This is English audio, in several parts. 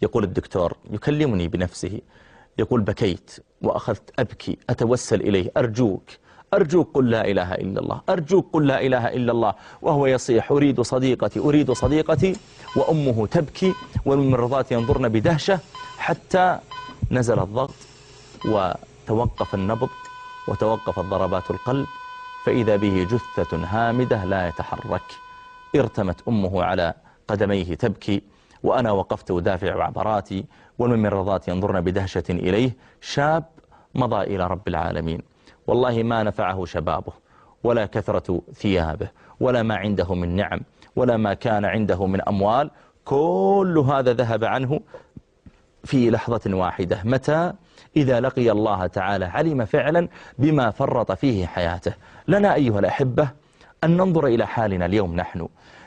يقول الدكتور يكلمني بنفسه، يقول بكيت وأخذت أبكي أتوسل إليه، أرجوك قل لا إله إلا الله، أرجوك قل لا إله إلا الله، وهو يصيح أريد صديقتي أريد صديقتي، وأمه تبكي والممرضات ينظرن بدهشة، حتى نزل الضغط وتوقف النبض وتوقفت ضربات القلب، فإذا به جثة هامدة لا يتحرك. ارتمت أمه على قدميه تبكي، وأنا وقفت أدافع عبراتي والممرضات ينظرن بدهشة إليه. شاب مضى إلى رب العالمين، والله ما نفعه شبابه ولا كثرة ثيابه ولا ما عنده من نعم ولا ما كان عنده من أموال، كل هذا ذهب عنه في لحظة واحدة. متى؟ إذا لقي الله تعالى علم فعلا بما فرط فيه حياته. لنا أيها الأحبة أن ننظر إلى حالنا اليوم.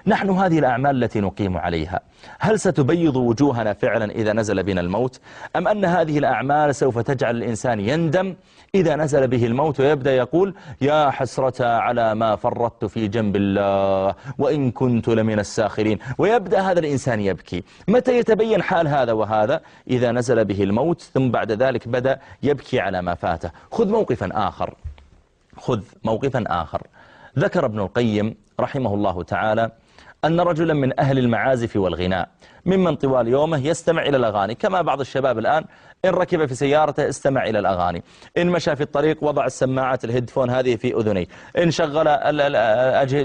نحن هذه الأعمال التي نقيم عليها، هل ستبيض وجوهنا فعلا إذا نزل بنا الموت؟ أم أن هذه الأعمال سوف تجعل الإنسان يندم إذا نزل به الموت ويبدأ يقول يا حسرة على ما فرطت في جنب الله وإن كنت لمن الساخرين، ويبدأ هذا الإنسان يبكي. متى يتبين حال هذا وهذا؟ إذا نزل به الموت، ثم بعد ذلك بدأ يبكي على ما فاته. خذ موقفا آخر. ذكر ابن القيم رحمه الله تعالى أن رجلا من أهل المعازف والغناء ممن طوال يومه يستمع إلى الأغاني، كما بعض الشباب الآن إن ركب في سيارته استمع إلى الأغاني، إن مشى في الطريق وضع السماعات الهيدفون هذه في أذنيه، إن شغل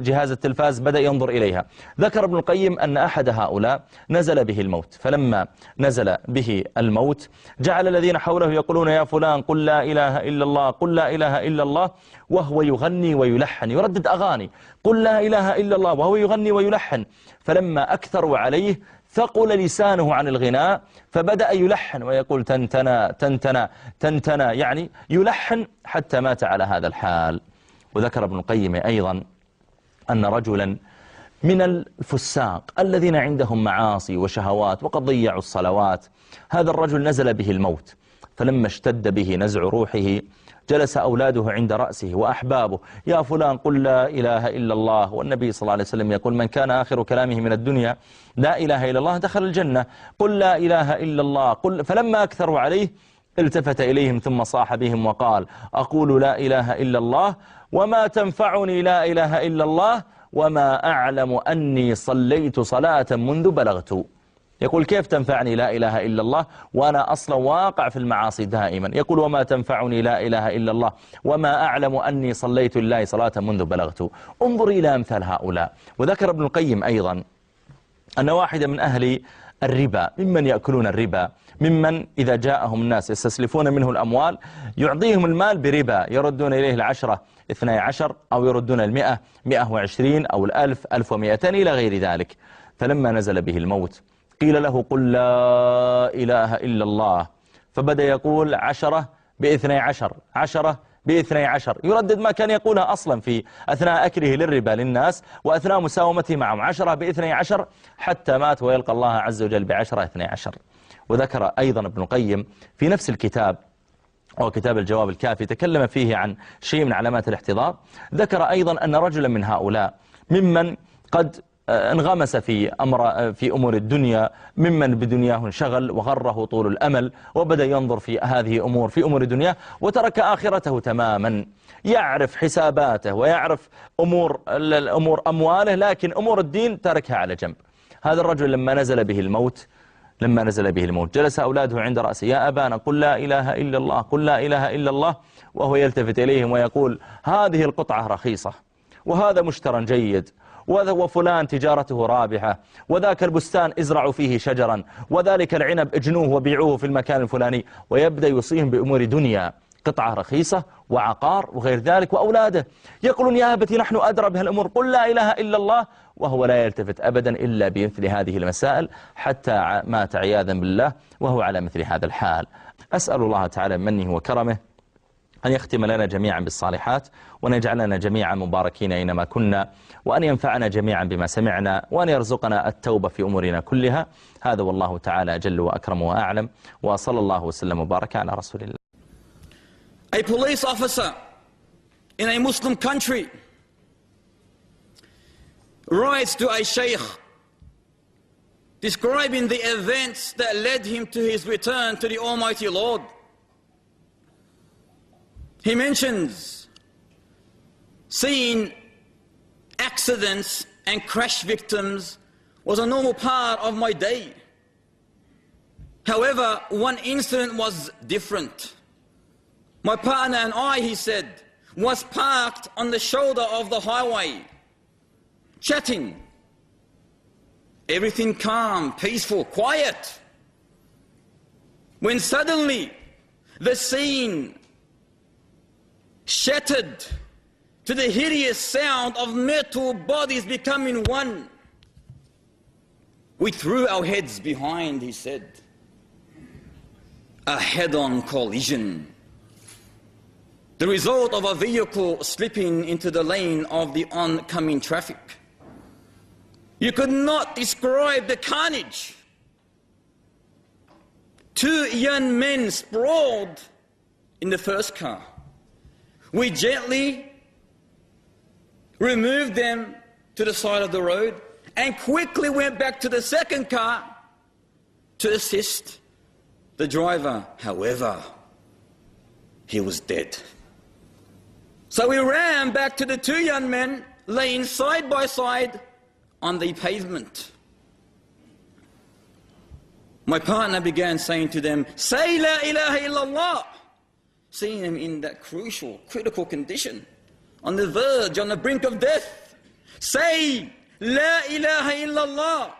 جهاز التلفاز بدأ ينظر إليها. ذكر ابن القيم أن أحد هؤلاء نزل به الموت، فلما نزل به الموت جعل الذين حوله يقولون يا فلان قل لا إله إلا الله قل لا إله إلا الله، وهو يغني ويلحن، يردد أغاني قل لا إله إلا الله وهو يغني ويلحن. فلما أكثروا عليه ثقل لسانه عن الغناء، فبدأ يلحن ويقول تنتنا تنتنا تنتنا، يعني يلحن حتى مات على هذا الحال. وذكر ابن القيم أيضا أن رجلا من الفساق الذين عندهم معاصي وشهوات وقد ضيعوا الصلوات، هذا الرجل نزل به الموت، فلما اشتد به نزع روحه جلس أولاده عند رأسه وأحبابه يا فلان قل لا إله إلا الله، والنبي صلى الله عليه وسلم يقول من كان آخر كلامه من الدنيا لا إله إلا الله دخل الجنة، قل لا إله إلا الله فلما أكثروا عليه التفت إليهم ثم صاح بهم وقال أقول لا إله إلا الله وما تنفعني لا إله إلا الله وما أعلم أني صليت صلاة منذ بلغت. يقول كيف تنفعني لا إله إلا الله وأنا أصلا واقع في المعاصي دائما؟ يقول وما تنفعني لا إله إلا الله وما أعلم أني صليت لله صلاة منذ بلغت. انظر إلى أمثال هؤلاء. وذكر ابن القيم أيضا أن واحدة من أهل الربا ممن يأكلون الربا، ممن إذا جاءهم الناس يستسلفون منه الأموال يعطيهم المال بربا، يردون إليه 10 12 أو يردون 100 120 أو 1000 1200 إلى غير ذلك. فلما نزل به الموت قيل له قل لا إله إلا الله، فبدأ يقول 10 ب12 10 ب12، يردد ما كان يقولها أصلا في أثناء أكله للربا للناس وأثناء مساومته معهم 10 ب12 حتى مات ويلقى الله عز وجل ب10 12. وذكر أيضا ابن القيم في نفس الكتاب أو كتاب الجواب الكافي تكلم فيه عن شيء من علامات الاحتضار. ذكر أيضا أن رجلا من هؤلاء ممن قد انغمس في أمور الدنيا، ممن بدنياه انشغل وغره طول الأمل وبدأ ينظر في هذه في أمور الدنيا وترك آخرته تماما، يعرف حساباته ويعرف أمور أمواله لكن أمور الدين تركها على جنب. هذا الرجل لما نزل به الموت جلس أولاده عند رأسه يا أبانا قل لا إله إلا الله قل لا إله إلا الله، وهو يلتفت إليهم ويقول هذه القطعة رخيصة وهذا مشترى جيد وفلان تجارته رابحة وذاك البستان ازرعوا فيه شجرا وذلك العنب اجنوه وبيعوه في المكان الفلاني، ويبدأ يوصيهم بأمور دنيا، قطعة رخيصة وعقار وغير ذلك. وأولاده يقولون يا أبتي نحن أدرى بهالأمور قل لا إله إلا الله، وهو لا يلتفت أبدا إلا بمثل هذه المسائل حتى مات عياذا بالله وهو على مثل هذا الحال. أسأل الله تعالى منه وكرمه أن يختم لنا جميعا بالصالحات، وأن يجعلنا جميعا مباركين أينما كنا، وأن ينفعنا جميعا بما سمعنا، وأن يرزقنا التوبة في أمورنا كلها. هذا والله تعالى أجل وأكرم وأعلم، وصلى الله وسلم وبارك على رسول الله. A police officer in a Muslim country writes to a sheikh describing the events that led him to his return to the Almighty Lord. He mentions seeing accidents and crash victims was a normal part of my day. However, one incident was different. My partner and I, he said, was parked on the shoulder of the highway, chatting. Everything calm, peaceful, quiet. When suddenly the scene shattered to the hideous sound of metal bodies becoming one. We threw our heads behind, he said. A head-on collision. The result of a vehicle slipping into the lane of the oncoming traffic. You could not describe the carnage. Two young men sprawled in the first car. We gently removed them to the side of the road and quickly went back to the second car to assist the driver. However, he was dead. So we ran back to the two young men laying side by side on the pavement. My partner began saying to them, "Say La ilaha illallah," seeing them in that crucial, critical condition, on the verge, on the brink of death. Say La ilaha illallah.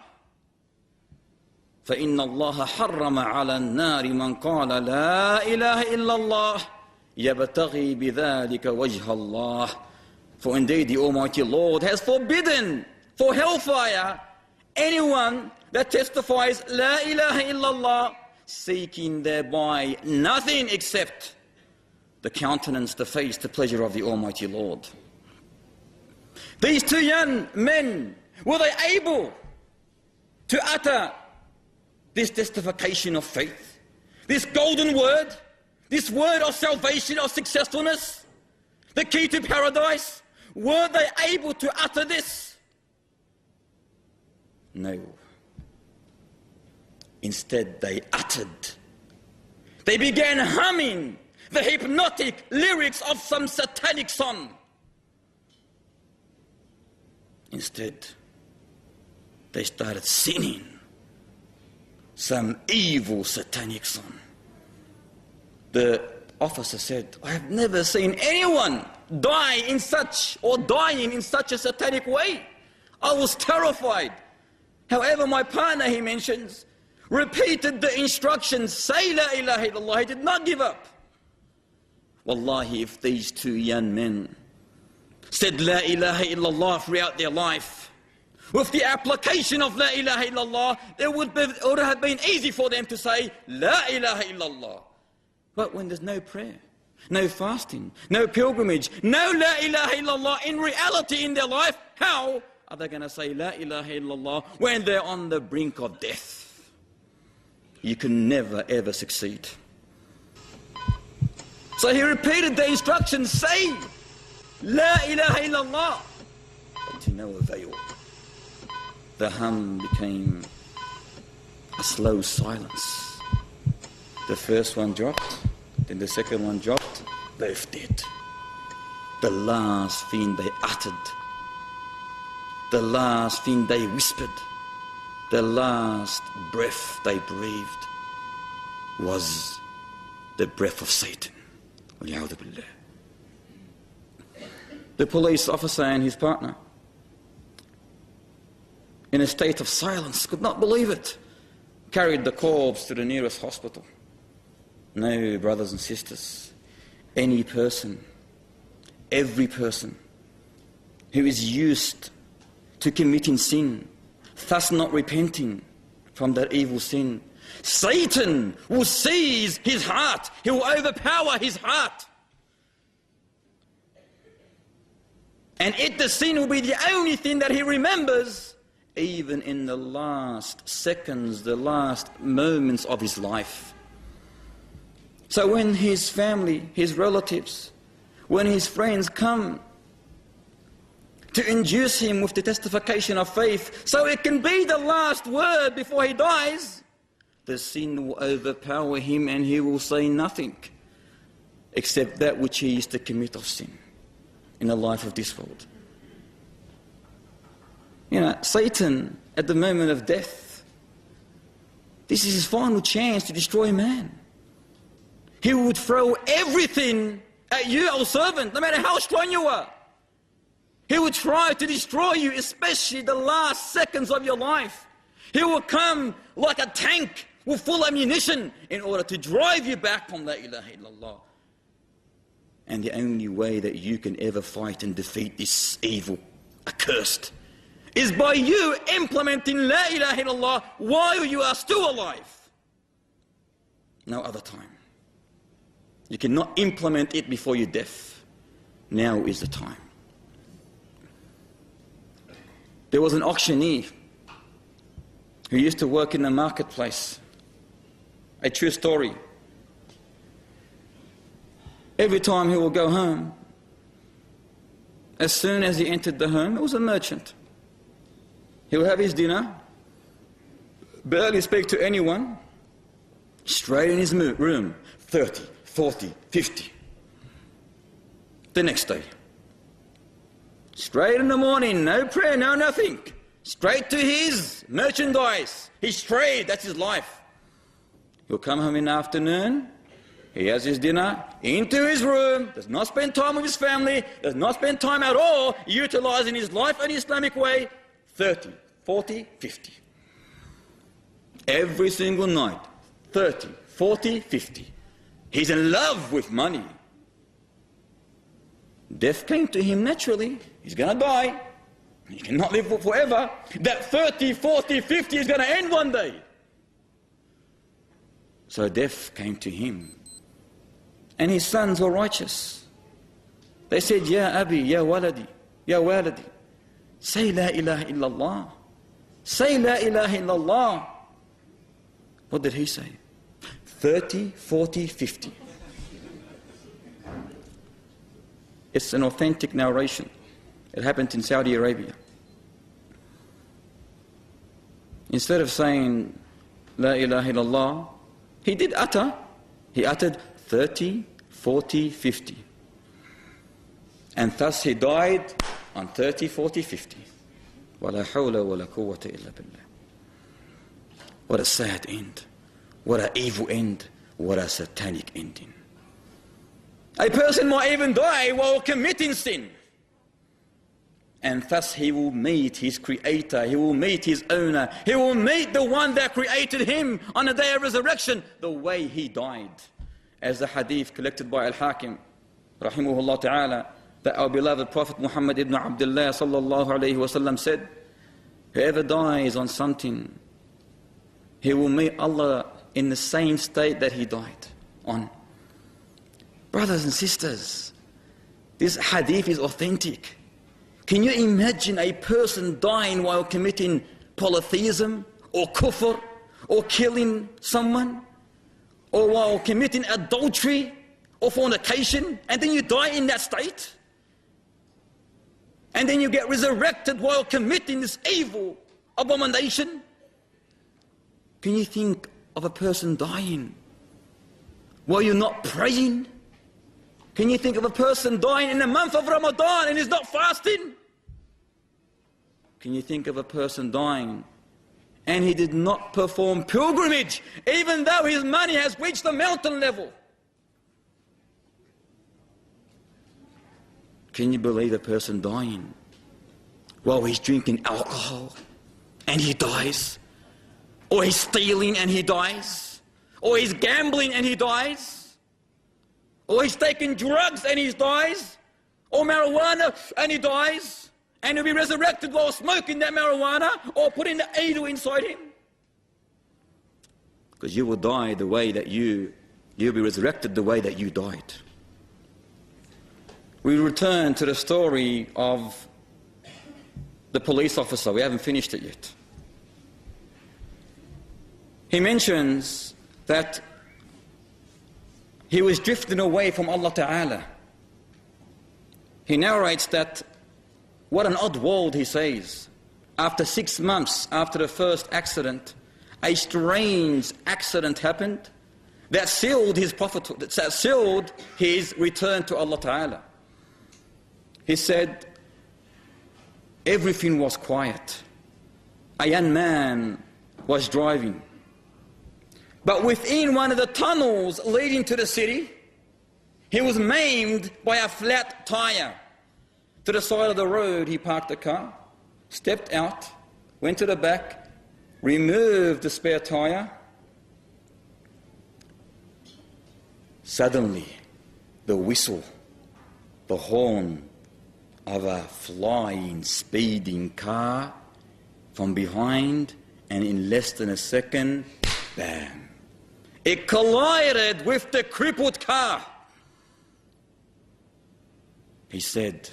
فإن الله حرم على النار من قال لا إله إلا الله يبتغي بذلك وجه الله. For indeed the Almighty Lord has forbidden for hellfire anyone that testifies La ilaha illallah, seeking thereby nothing except the countenance, the face, the pleasure of the Almighty Lord. These two young men, were they able to utter this testification of faith, this golden word, this word of salvation, of successfulness, the key to paradise? Were they able to utter this? No. Instead, they uttered. They began humming the hypnotic lyrics of some satanic song. Instead, they started singing some evil satanic song. The officer said, "I have never seen anyone die in such, or dying in such a satanic way. I was terrified." However, my partner, he mentions, repeated the instructions, "Say La ilaha illallah." He did not give up. Wallahi, if these two young men said La ilaha illallah throughout their life, with the application of La ilaha illallah, it would have been easy for them to say La ilaha illallah. But when there's no prayer, no fasting, no pilgrimage, no La ilaha illallah in reality in their life, how are they going to say La ilaha illallah when they're on the brink of death? You can never ever succeed. So he repeated the instructions, say La ilaha illallah, but to no avail. The hum became a slow silence. The first one dropped, then the second one dropped, both dead. The last thing they uttered, the last thing they whispered, the last breath they breathed was the breath of Satan. The police officer and his partner, in a state of silence, could not believe it, carried the corpse to the nearest hospital. No, brothers and sisters, any person, every person who is used to committing sin, thus not repenting from that evil sin, Satan will seize his heart. He will overpower his heart. And the sin will be the only thing that he remembers, even in the last seconds, the last moments of his life. So when his family, his relatives, when his friends come to induce him with the testification of faith, so it can be the last word before he dies, the sin will overpower him and he will say nothing except that which he used to commit of sin in the life of this world. You know, Satan, at the moment of death, this is his final chance to destroy man. He would throw everything at you, O servant, no matter how strong you are. He would try to destroy you, especially the last seconds of your life. He will come like a tank with full ammunition in order to drive you back from La ilaha illallah. And the only way that you can ever fight and defeat this evil, accursed, is by you implementing La ilaha illallah while you are still alive. No other time. You cannot implement it before your death. Now is the time. There was an auctioneer who used to work in the marketplace. A true story. Every time he would go home, as soon as he entered the home, it was a merchant. He would have his dinner, barely speak to anyone, straight in his room, 30, 40, 50. The next day, straight in the morning, no prayer, no nothing. Straight to his merchandise, his trade, that's his life. He'll come home in the afternoon, he has his dinner, into his room, does not spend time with his family, does not spend time at all utilizing his life in the Islamic way. 30, 40, 50. Every single night, 30, 40, 50. He's in love with money. Death came to him naturally. He's going to die. He cannot live forever. That 30, 40, 50 is going to end one day. So death came to him. And his sons were righteous. They said, Ya Abi, Ya Waladi, Ya Waladi, say La ilaha illallah. Say La ilaha illallah. What did he say? 30, 40, 50. It's an authentic narration. It happened in Saudi Arabia. Instead of saying La ilaha illallah, he uttered 30, 40, 50. And thus he died on 30, 40, 50. وَلَا حَوْلَ وَلَا قُوَّةَ إِلَّا بِاللَّهِ. What a sad end. What an evil end. What a satanic ending. A person might even die while committing sin. And thus he will meet his creator, he will meet his owner, he will meet the one that created him on the day of resurrection, the way he died. As the hadith collected by Al-Hakim, rahimahullah ta'ala, that our beloved Prophet Muhammad ibn Abdullah sallallahu alayhi wasallam said, whoever dies on something, he will meet Allah in the same state that he died on. Brothers and sisters, this hadith is authentic. Can you imagine a person dying while committing polytheism or kufr or killing someone or while committing adultery or fornication, and then you die in that state? And then you get resurrected while committing this evil abomination? Can you think of a person dying while you're not praying? Can you think of a person dying in the month of Ramadan and is not fasting? Can you think of a person dying and he did not perform pilgrimage even though his money has reached the mountain level? Can you believe a person dying while he's drinking alcohol and he dies? Or he's stealing and he dies? Or he's gambling and he dies? Or he's taking drugs and he dies? Or marijuana and he dies? And he'll be resurrected while smoking that marijuana or putting the needle inside him? Because you will die the way that you'll be resurrected the way that you died. We return to the story of the police officer. We haven't finished it yet. He mentions that he was drifting away from Allah Ta'ala. He narrates that what an odd world, he says. After 6 months after the first accident, a strange accident happened that sealed his prophet, that sealed his return to Allah Ta'ala. He said, everything was quiet. A young man was driving. But within one of the tunnels leading to the city, he was maimed by a flat tire. To the side of the road, he parked the car, stepped out, went to the back, removed the spare tire. Suddenly, the whistle, the horn of a flying, speeding car from behind, and in less than a second, bam! It collided with the crippled car. He said,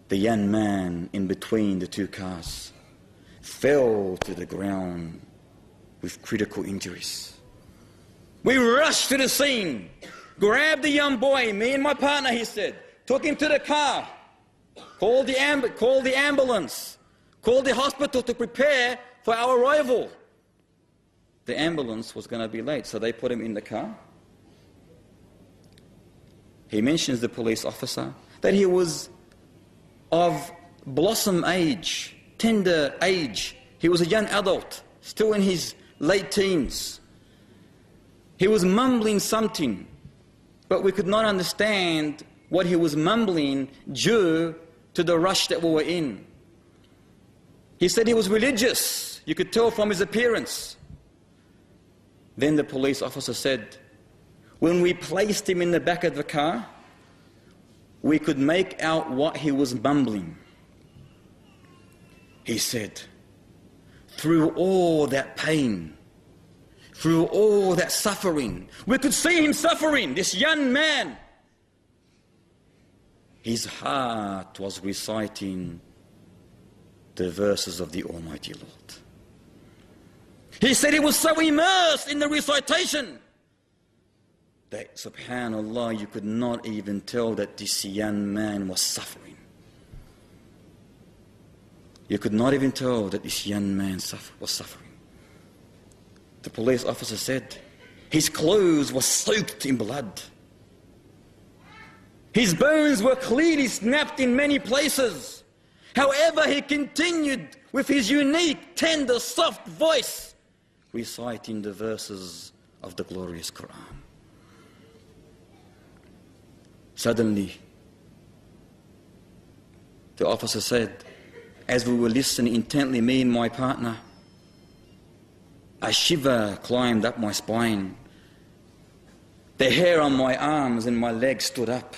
the young man in between the two cars fell to the ground with critical injuries. We rushed to the scene, grabbed the young boy, me and my partner, he said, took him to the car, called the ambulance, called the hospital to prepare for our arrival. The ambulance was going to be late, so they put him in the car. He mentions the police officer that he was of blossom age, tender age. He was a young adult, still in his late teens. He was mumbling something, but we could not understand what he was mumbling due to the rush that we were in. He said he was religious. You could tell from his appearance. Then the police officer said, when we placed him in the back of the car, we could make out what he was mumbling. He said, through all that pain, through all that suffering, we could see him suffering, this young man. His heart was reciting the verses of the Almighty Lord. He said he was so immersed in the recitation that, subhanallah, you could not even tell that this young man was suffering. You could not even tell that this young man was suffering. The police officer said his clothes were soaked in blood. His bones were clearly snapped in many places. However, he continued with his unique, tender, soft voice, reciting the verses of the glorious Quran. Suddenly, the officer said, as we were listening intently, me and my partner, a shiver climbed up my spine. The hair on my arms and my legs stood up.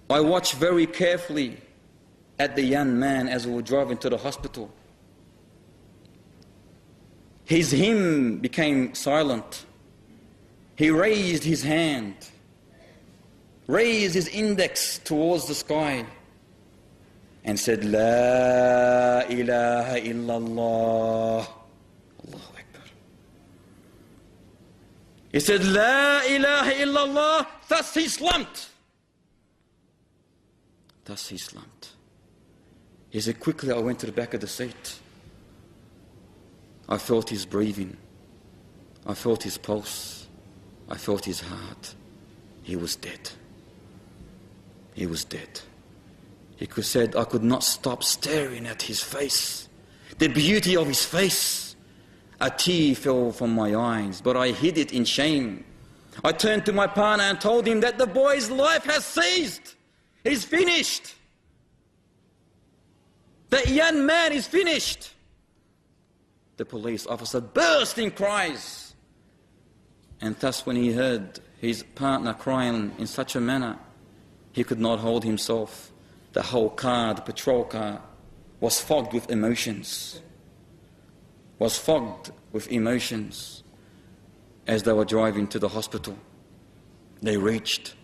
I watched very carefully at the young man as we were driving to the hospital. His hymn became silent. He raised his hand, raised his index towards the sky, and said, La ilaha illallah. Allahu Akbar. He said, La ilaha illallah. Thus he slumped. Thus he slumped. He said, quickly I went to the back of the seat. I felt his breathing. I felt his pulse. I felt his heart. He was dead. He was dead. He said, I could not stop staring at his face, the beauty of his face. A tear fell from my eyes, but I hid it in shame. I turned to my partner and told him that the boy's life has ceased. He's finished. That young man is finished. The police officer burst in cries. And thus when he heard his partner crying in such a manner, he could not hold himself. The whole car, the patrol car, was fogged with emotions. Was fogged with emotions as they were driving to the hospital. They reached.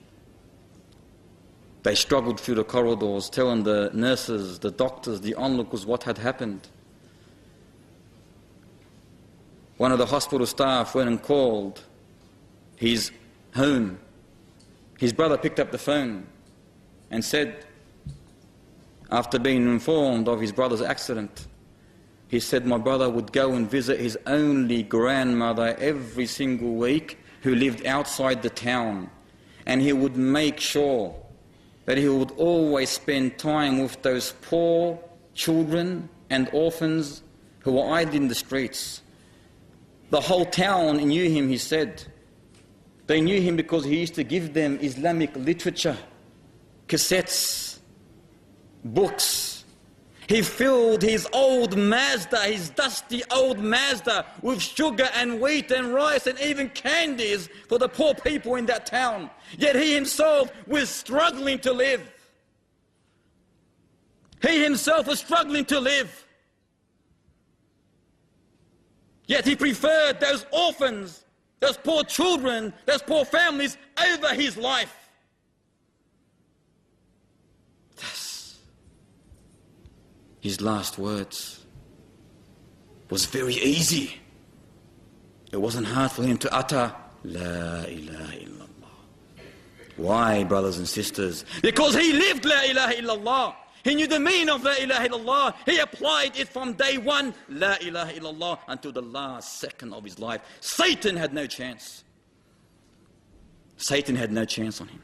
They struggled through the corridors, telling the nurses, the doctors, the onlookers what had happened. One of the hospital staff went and called his home. His brother picked up the phone and said, after being informed of his brother's accident, he said my brother would go and visit his only grandmother every single week who lived outside the town, and he would make sure that he would always spend time with those poor children and orphans who were idle in the streets. The whole town knew him, he said. They knew him because he used to give them Islamic literature, cassettes, books. He filled his old Mazda, his dusty old Mazda, with sugar and wheat and rice and even candies for the poor people in that town. Yet he himself was struggling to live. He himself was struggling to live. Yet he preferred those orphans, those poor children, those poor families over his life. Thus, his last words was very easy. It wasn't hard for him to utter, La ilaha illallah. Why, brothers and sisters? Because he lived La ilaha illallah. He knew the meaning of La ilaha illallah. He applied it from day one, La ilaha illallah, until the last second of his life. Satan had no chance. Satan had no chance on him.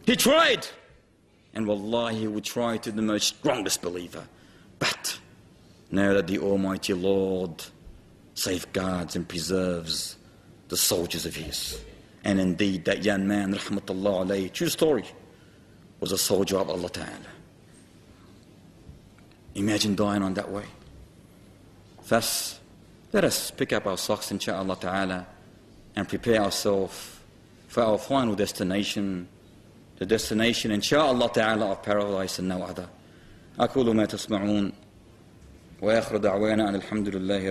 He tried. And wallahi, he would try to the most strongest believer. But now that the Almighty Lord safeguards and preserves the soldiers of his. And indeed, that young man, rahmatullah alayhi, true story, was a soldier of Allah Ta'ala. Imagine dying on that way. Thus, let us pick up our socks, insha'Allah ta'ala, and prepare ourselves for our final destination, the destination, insha'Allah ta'ala, of paradise and no other. أقول ما تسمعون وآخر دعوانا أن الحمد لله